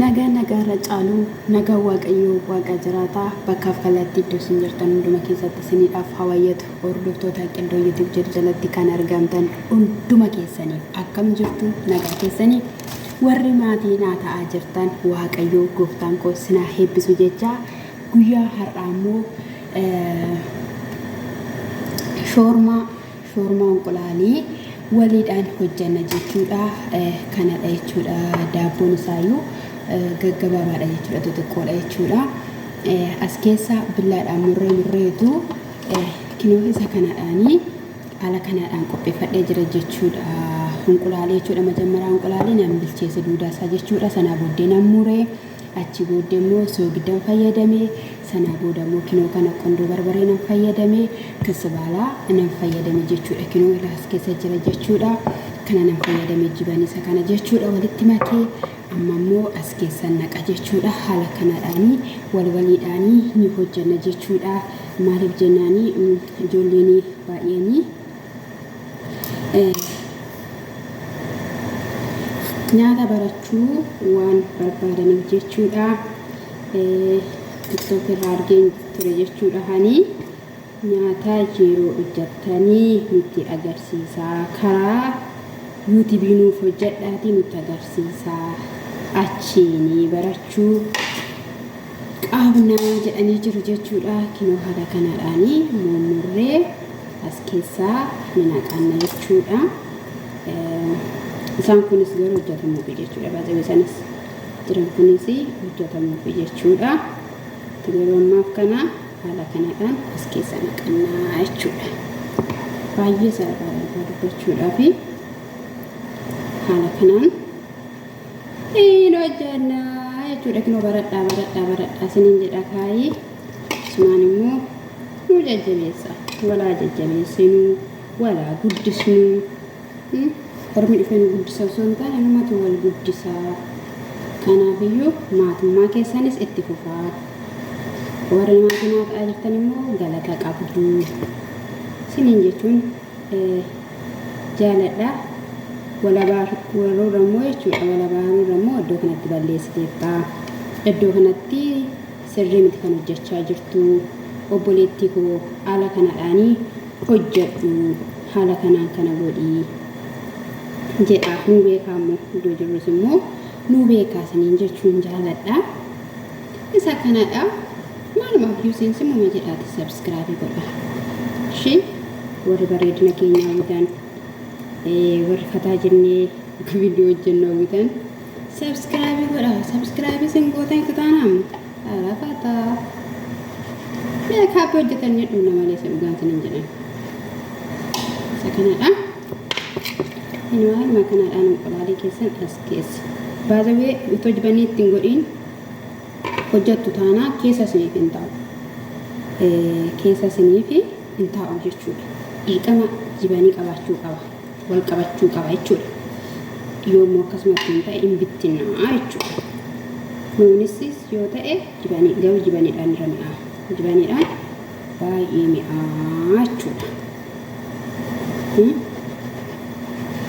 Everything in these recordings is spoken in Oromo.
Nagaa caaluu nagaa waaqayyoo waaqa jiraataa bakkaaf kallattii iddoo isin jirtan hunduma keessatti isiniidhaaf hawayyatu hordoftoota qildoo YouTube jedhu jalatti kan argamtan hunduma keessaniif akkam jirtu nagaa keessanii warri maatii naa ta'aa jirtan waaqayyoo gooftaan koo sinaa heebbisu jecha guyyaa har'aa immoo shoormaa onqolaalii waliidhaan hojjanna jechuudha kanadha jechuudha daabboon isaayyuu gaggabaadha jechuudha xixiqqoodha jechuudha as keessa billaadhaan murreetu kinoo isa kanadhaanii haala kanadhaan qopheeffadhee jira jechuudha onqolaalee jechuudha majammaraa onqolaalee nan bilcheesse duudaasaa jechuudha sanaa booddee nan muree achi booddee immoo soogiddan fayyadamee sanaa booda immoo kinoo kana qondoo barbaree nan fayyadamee kasbaalaa nan fayyadame jechuudha kinoo ilaas keessa jira jechuudha kana nan fayyadame jibanisa kana jechuudha walitti makee amma immoo as keessa naqa jechuudha haala kanadhaanii waliidhaanii ni hojjanna jechuudha maaliif jennaanii ijoolleen baay'een nyaata barachuu waan barbaadaniif jechuudha TikTok irraa argeen ture jechuudha hani nyaata yeroo hojjettanii nutti agarsiisaa karaa YouTube nuuf hojjedhaatii nutti agarsiisaa achiini barachuu qabnaa jedhanii jiru jechuudha kinoo haala kanadhaanii mummurree as keessaa ni naqanna jechuudha isaan kunis garuu hojjetamuuf jechuudha baay'ee isaaniis jiran kunis hojjetamuuf jechuudha yeroo ammaaf kana haala kanadhaan as keessa naqannaa jechuudha baay'ee salphaadha dubbachuudhaa fi haala kanaan hojjannaa jechuudha kinoo baradhaa siniin jedha kaayii sumaan immoo nu jajjabeessa walaa jajjabeessinuu walaa guddisnuu Ormi dhufeen guddisa osoo hin taane namatu wal guddisaa kanaafiyyuu maatummaa keessanis itti fufaa warri maatii naa ta'aa jirtan immoo galata qabdu siniin jechuun jaaladha walabaaruu immoo jechuudha walabaaruu immoo iddoo kanatti balleessiteetta iddoo kanatti sirrii miti kan hojjechaa jirtu obboleettii koo haala kanadhaanii hojjedhu haala kanaan kana godhii jedha nu beekamu iddoo jirrus immoo nu beekaa siniin jechuun jaaladha isa kanadha maalumaaf yuuseensi muuma jedhaati sabskraabii godha ishee warri bareedina keenyaa hawwitan warri fataa jennee viidiyoo hojjennoo hawwitan sabskraabii godha sabskraabii sin gootan itti taanaamu haala fataa beekaabii hojjetan ni dhumna malee isa dhugaan siniin jedhan isa kanadha Inwaan makanadhaan onqolaalee keessan as keessa baazawee utoo jibanii ittiin godhiin hojjattu taanaa keessa isiniif hin taa'u keessa isiniif hin taa'u jechuudha dhiiqama jibanii qabaachuu qaba wal qabachuu qaba jechuudha yoommoo akkasumatti hin ta'e hin bittinnaa jechuudha nuunis yoo ta'e jibanii garuu jibaniidhaan irra mi'aa jibaniidhaan baay'ee mi'aa jechuudha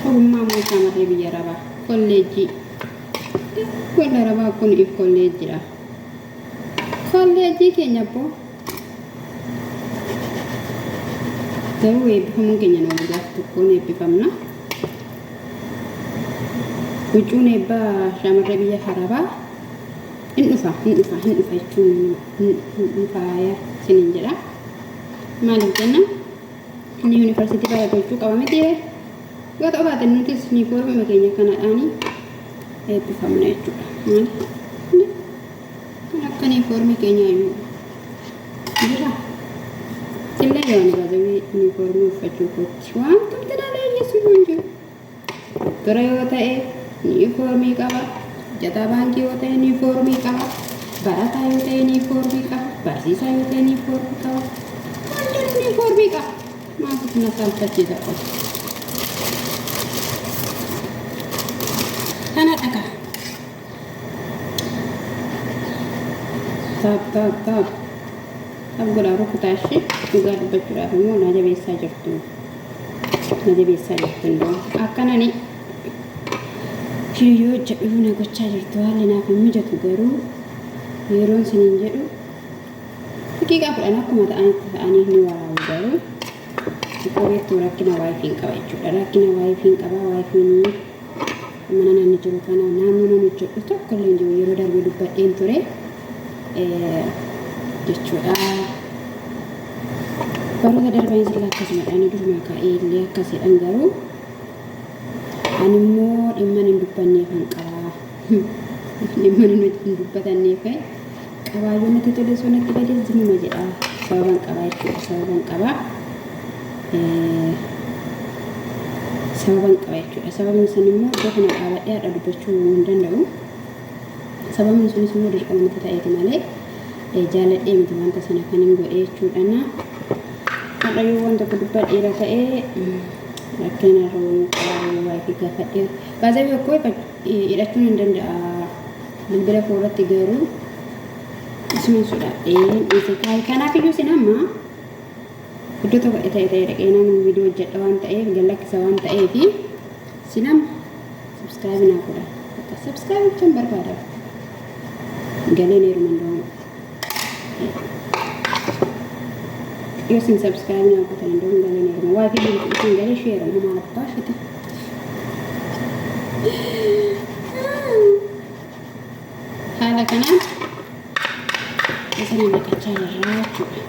Ogummaa mootaa matee biyya rabaa kolleejjii golla rabaa kun if kolleejjiidha kolleejjii keenya abboo garuu eebbifamuun keenya nama guyyaa tokkoon eebbifamna huccuun eebbaa shamarree biyya harabaa hin dhufa jechuun hin faaya siniin jedha maaliif jenna inni yuunivarsiitii faaya gochuu qaba miti yoo ta'u baate nutis uniformii keenya kanadhaanii eebbifamna jechuudha maali akka uniformii keenya iyyuu jira sillee yoo baazawee uniformii uffachuu kootti waan tumti dhaleeyyeessu hin jiru bira yoo ta'e uniformii qaba hojjetaa baankii yoo ta'e uniformii qaba barataa yoo ta'e uniformii qaba barsiisaa yoo ta'e uniformii qaba hundeen uniformii qaba maaliif na salphachiisa qofa Kana dhaka. Taap. Godhaa rukutaa ishee dhugaa dubbachuudhaaf immoo na jabeessaa jirtu. Akkanani Hiriyyoo jedhu na gochaa jirtu haalli naaf hin mijatu garuu yeroon isiniin jedhu daqiiqaa 10 akkuma ta'anii ni waraabu garuu qobeettuu rakkina waayifiin qaba jechuudha. Rakkina waayifiin qaba. Waayifiin mana namni jiru kana naannoo namni jedhu tokko illee hin jiru. Yeroo darbee dubbadheen ture jechuudha. Baroota darbanii sirla akkasumadhaan duruma ka'ee illee akkasiidhaan garuu ani immoo dhimma hin dubbanneef hin qabaa. Dhimma hin dubbatanneef qabaayyoo natti tole sun natti badee zimuma jedha. Sababan qabaa jechuudha. Sababan qabaa. Sababan qaba jechuudha. Sababni sun immoo iddoo kana dhaabadhee haadha dubbachuu hin danda'u. Sababni sunis immoo dirqama natti ta'eeti malee jaaladhee miti wanta sana kan hin godhe jechuudha. Har'a yoo wanta dubbadheera ta'ee rakkina irraa waayifii gaafadhee baazii tokko hidhachuun hin danda'a. Bilbila fuulratti garuu isuma sodaadhee kanaaf iyyuu sin amma iddoo tokko ta'ee dhaqee namni viidiyoo hojjedha waan ta'eef gallakkisa waan ta'eef sinam subscribe naa godha. Bakka subscribe jechuun barbaada. Galeen heeruma nda'u. Yoo sin subscribe naa godhan nda'u galeen heeruma. Waa fi isin galee share mu maal baashite. Haala kanaan isin naqachaa jirra jechuudha.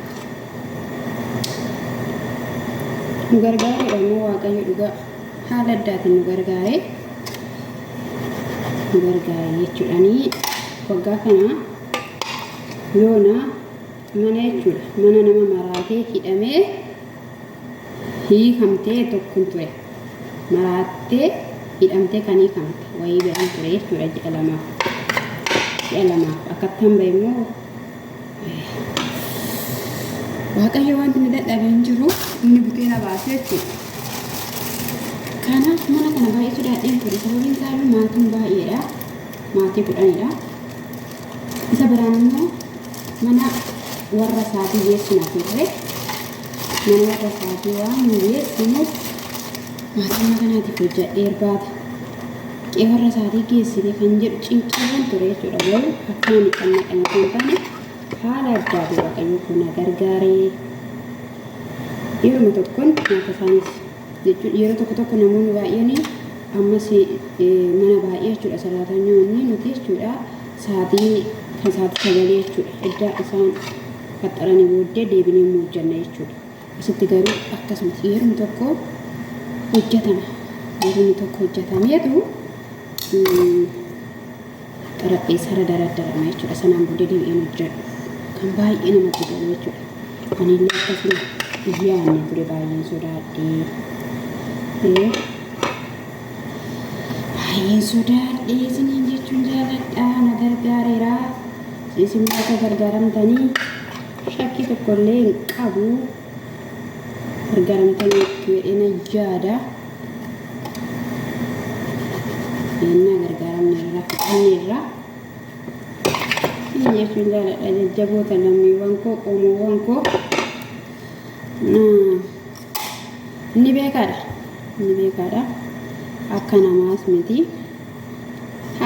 Nu gargaare immoo Waaqayyo dhugaa haala addaatiin nu gargaare jechuudhaani waggaa kana yoona mana jechuudha. Mana nama maraatee hidhamee hiikamtee tokkoon ture. Maraattee hidhamtee kan hiikamte wayii biraan ture jechuudha ji'a lamaaf. Akkattan bahe immoo Waaqayyo wanti ni dadhabee hin jiru inni butee na baasee jechuudha. Kanaaf mana kana baay'ee sodaadheen ture. Sababiin isaa maatiin baay'eedha. Maatii 10dha. Isa biraan immoo mana warra isaatii geessinaa ture. Mana warra isaatii waan nu geessinuuf maatii kanaatiif hojjadhee irbaata. Qe'ee warra isaatii geessine kan jedhu cinqiiwwan ture jechuudha. Garuu akka inni qannaqame kan taane haala addaatiin Waaqayyo kun na gargaaree yeroo tokkoon nyaata isaanis jechuudha. Yeroo tokko namoonni baay'een ammas mana baay'ee jechuudha salaatanyoonni nuti jechuudha sa'aatii sagalee jechuudha. Edda isaan qaxaranii booddee deebinee hojjanna jechuudha. Asitti garuu akkasumas yeroo tokko hojjetama. Yeroo tokko hojjetameetu xarapheessa irra daradarama jechuudha. Sanaan booddee deebi'een hojjedhu. Kan baay'ee namatti tolu jechuudha. Ani illee akkasuma yaadne ture baay'een sodaadhee. Baay'een sodaadhee isiniin jechuun jaaladhaa na gargaareera. Isin akka gargaaramtanii shakkii tokko illee hin qabu. Gargaaramtanii jedhee na yaada. Eenna gargaaramne irraa fixanneerra. Ini jechuun jaaladha jajjaboota lammiiwwan koo qoomoowwan koo inni beekaadha akka namaas miti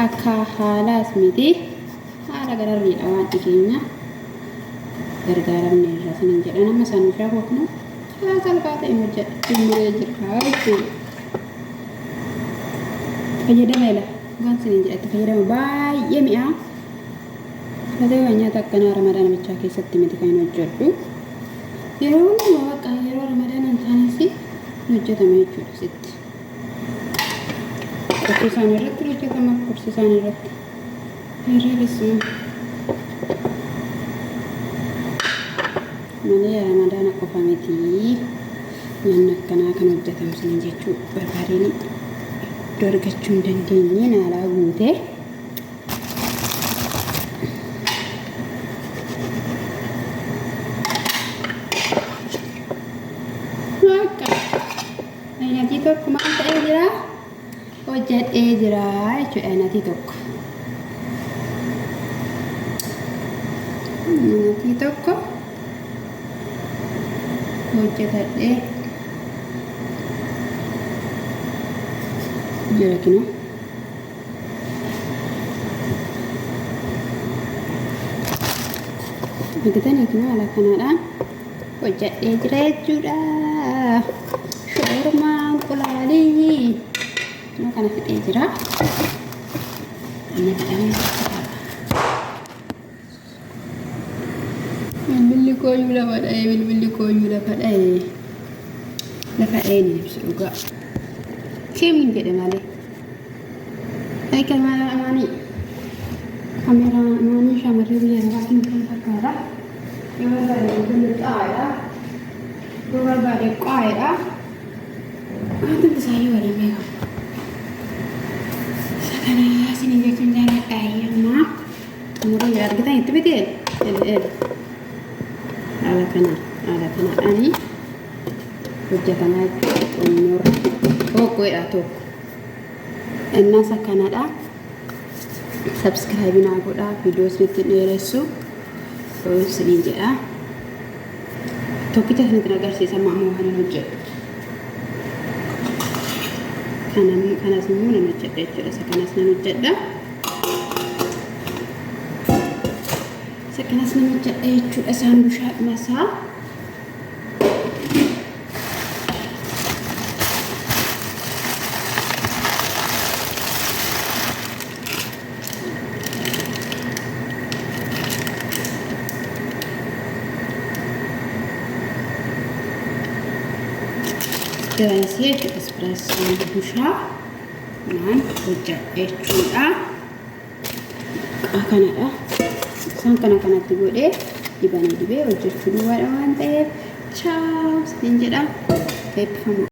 akka haalaas miti haala gararriidha waan dhikeenya gargaaramne irra sinin jedha nama sanuuf shaafofnu haa salphaa ta'e hojjedha dhimmalee jirra jechuudha. Fayyadameela waan sinin jedhatti fayyadama baay'ee mi'aa. Kadang nyaata akkanaa Ramadaan bichaa keessatti miti kan hojjedhu. Yeroo hundumaa bakka yeroo Ramadaan hin taanes hojjetama jechuudha sitti. Qophii isaan irratti hojjetama qophii isaan irratti. Herreegisuma. Malee Ramadaan qofa miti nyaanni akkanaa kan hojjetamu sin jechuu barbaadeen iddoo argachuu hin dandeenye naalaa guutee. Tokko maal ta'ee jira hojjedhee jira jechuudha natii tokko. Natii tokko hojjetadhee jira kinu Argitanii kun haala kanaadhaan hojjadhee jira jechuudha. Shoormaa inqulaalii kana fixee jira. Inni fixamee bilbilli kooyyuu lafa dha'ee lafa dha'ee ni ibsu dhugaa. Keemiin jedhe malee. Kamera amaanii shamarree biyya lafaatiin kan fakkaata. Yoo barbaade bilbilli xaa'aadha. Yoo barbaade qaa'eedha. Wanti isaayyuu waliin beekamu. Sakana isin jechuun jaalladha ayyamaa. Umurii argitan itti bitee haala kanaadhaan hojjetamaa jechuudha. Tokkodha tokko. Innas akkanadha. Subscribe naa godhaa. Viidiyoo isinitti dheeressu. Isiniin jedha. Tokkicha isinitti agarsiisa ammoo kan hojjedhu. Kanas immoo nan hojjedha jechuudha. Isa kanas nan hojjedha. Isa kanas nan hojjedha jechuudha. Saandushaa masaa. Grazie che espresso busha nan hojjadhe jechuudha. Kanadha. Isaan kanatti godhee dibee hojjechuu duwwaadha waan ta'eef ciao jedha.